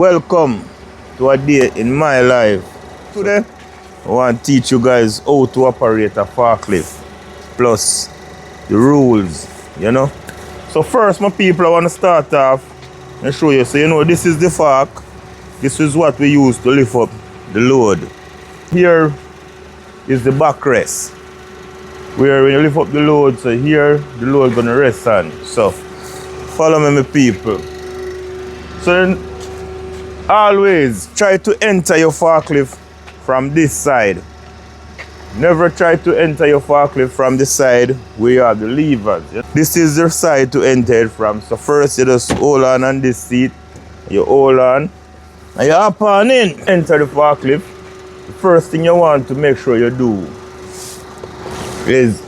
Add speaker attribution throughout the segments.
Speaker 1: Welcome to a day in my life. Today, I want to teach you guys how to operate a forklift, plus the rules, you know. So first, my people, I want to start off and show you. So, this is the fork. This is what we use to lift up the load. Here is the backrest, where when you lift up the load, so here, the load gonna rest on. So, follow me, my people. So then, always try to enter your forklift from this side. Never try to enter your forklift from the side where you have the levers. This is the side to enter it from. So first you just hold on this seat. You hold on. And you hop on in. Enter the forklift. The first thing you want to make sure you do is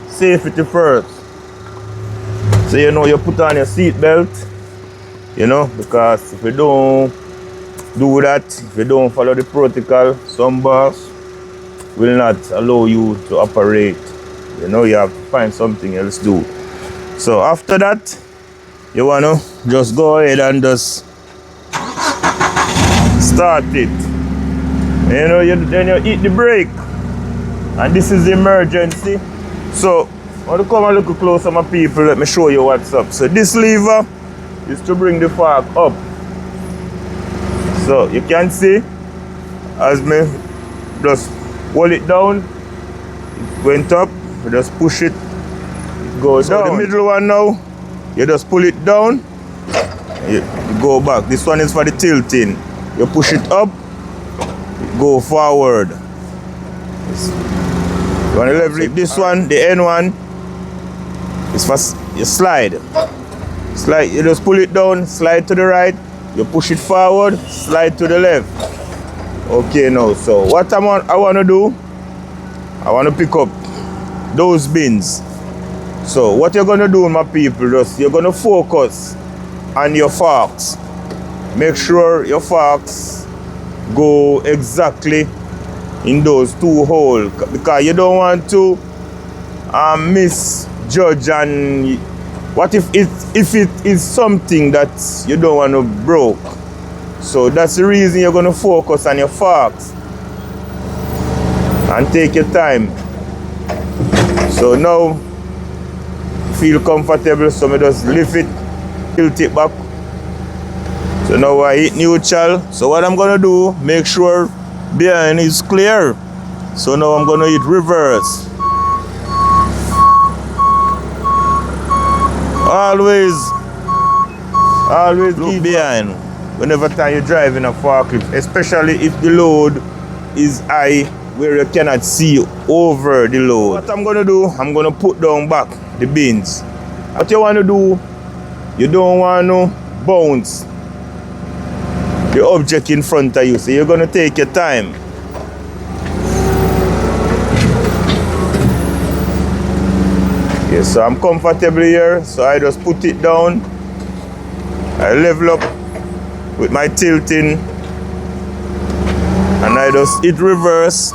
Speaker 1: safety first. So you put on your seat belt. Because if you don't do that, if you don't follow the protocol, some boss will not allow you to operate. You have to find something else to do. So after that, you wanna just go ahead and just start it. Then you hit the brake, and this is the emergency. So I want to come a little closer, my people. Let me show you what's up. So this lever is to bring the fork up. So you can see as me just hold it down, it went up, you just push it, it goes down. The middle one now, you just pull it down, you go back. This one is for the tilting. You push it up, it go forward. You want to level it. This one, the end one, is for you slide. Slide, you just pull it down, slide to the right, you push it forward, slide to the left. Okay, now, so what I want to do, I want to pick up those bins. So what you're going to do, my people, you're going to focus on your forks. Make sure your forks go exactly in those two holes, because you don't want to misjudge. And what if it is something that you don't want to broke? So that's the reason you're going to focus on your forks and take your time. So now feel comfortable, so I just lift it, tilt it back. So now I hit neutral. So what I'm going to do, make sure behind is clear. So now I'm going to hit reverse. Always look behind whenever time you're driving a forklift, especially if the load is high where you cannot see over the load. What I'm gonna do, I'm gonna put down back the bins. What you wanna do, you don't wanna bounce the object in front of you, so you're gonna take your time. Yes, so I'm comfortable here, so I just put it down. I level up with my tilting, and I just hit reverse.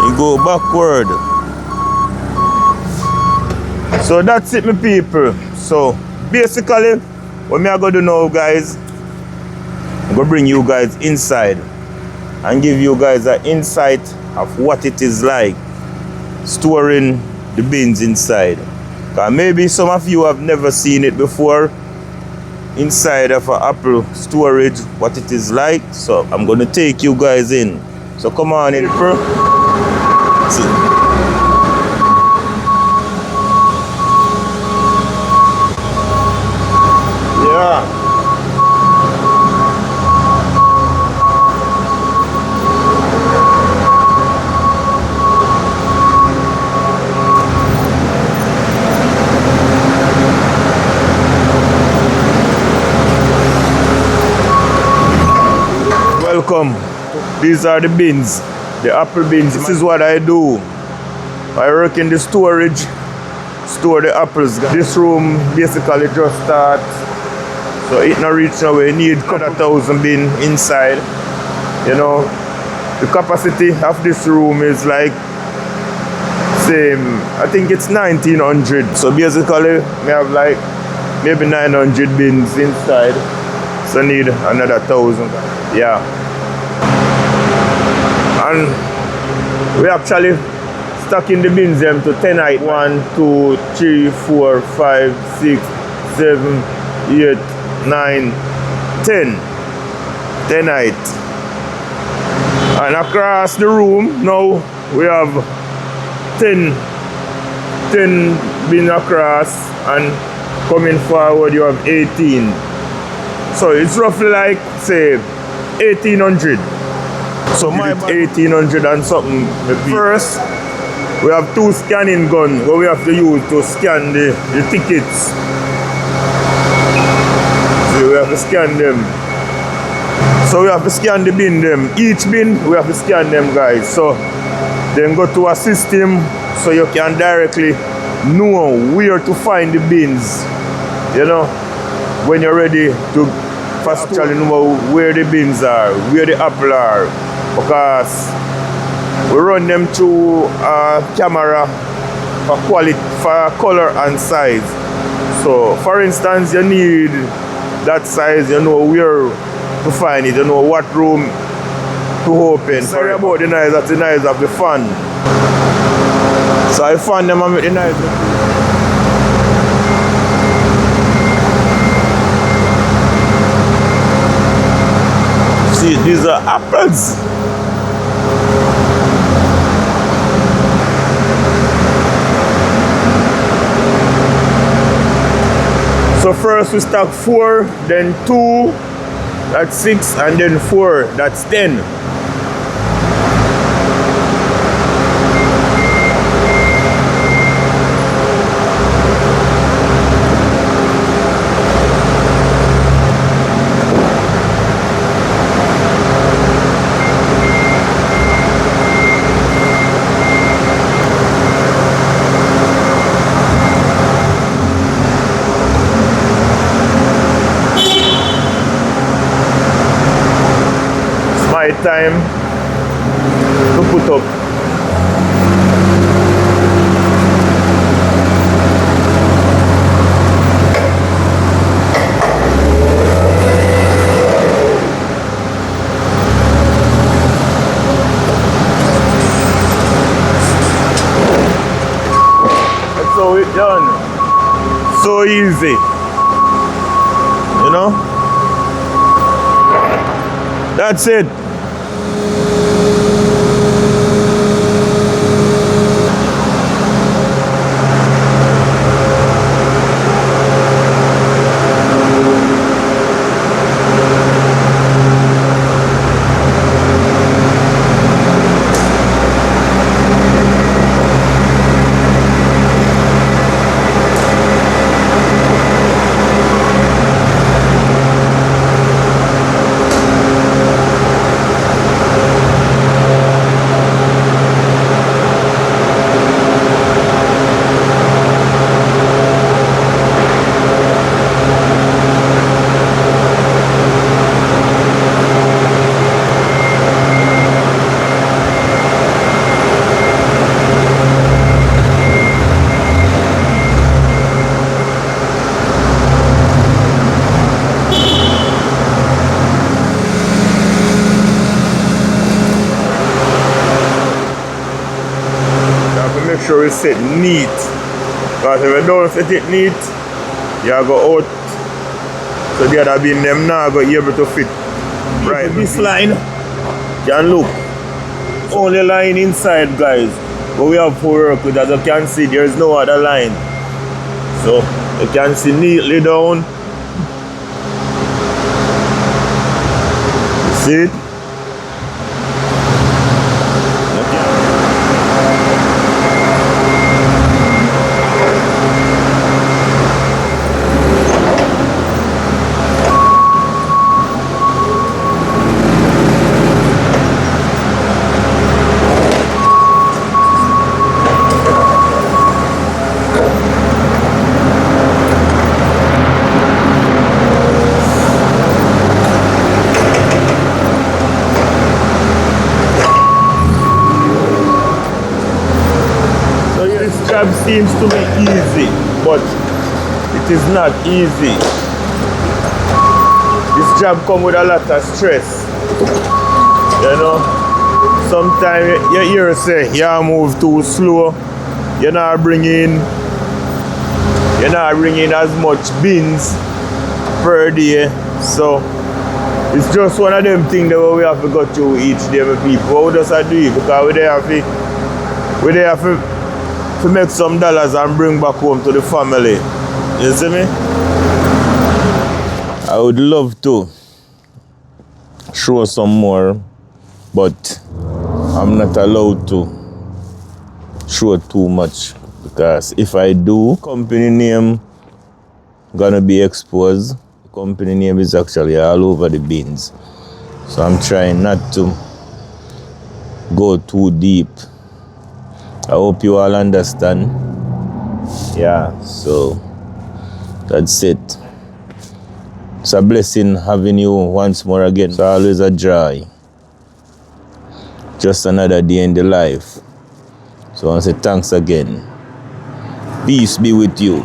Speaker 1: You go backward. So that's it, my people. So basically, what me I gonna do now, guys, I'm gonna bring you guys inside and give you guys an insight of what it is like storing the bins inside. Maybe some of you have never seen it before inside of an Apple storage, what it is like. So I'm gonna take you guys in. So come on in, bro. Yeah. Welcome. These are the bins, the Apple bins. This is what I do. I work in the storage, store the apples. This room basically just start, so it not reach now where you need 1,000 bin inside. The capacity of this room is like same, I think it's 1900. So basically we have like maybe 900 bins inside. So need another 1,000. Yeah. And we actually stacking the bins them to 10 height. 1, 2, 3, 4, 5, 6, 7, 8, 9, 10. 10 height. And across the room now we have 10 bins across, and coming forward you have 18. So it's roughly like say 1,800. So my 1,800 and something. First, we have 2 scanning guns what we have to use to scan the tickets. So we have to scan them. So we have to scan the bin them. Each bin we have to scan them, guys. So then go to a system so you can directly know where to find the bins. You know, when you're ready to actually know where the bins are, where the apple are. Because we run them through a camera for quality, for color and size. So for instance, you need that size, you know where to find it, you know what room to open. Sorry about the noise, that's the noise of the fan. So I found them and make the noise. See, these are apples. So first we stack 4, then 2, that's 6, and then 4, that's 10. Time to put up. That's how it's done. So easy. You know? That's it. Make sure it's set neat, because if you don't set it neat, you go out, so the other bin them now go able to fit right. This line can look only line inside, guys, but we have to work with. As you can see, there is no other line, so you can see neatly down. See it? Seems to be easy, but it it is not easy. This job come with a lot of stress. You know, sometimes you hear say, you move too slow. You're not bringing as much bins per day. So it's just one of them things that we have to go through each day with people. How does I do it? Because we have to make some dollars and bring back home to the family. You see me? I would love to show some more, but I'm not allowed to show too much, because if I do, company name gonna be exposed. The company name is actually all over the bins, so I'm trying not to go too deep. I hope you all understand. Yeah, so that's it. It's a blessing having you once more again. It's always a joy. Just another day in the life. So I want to say thanks again. Peace be with you.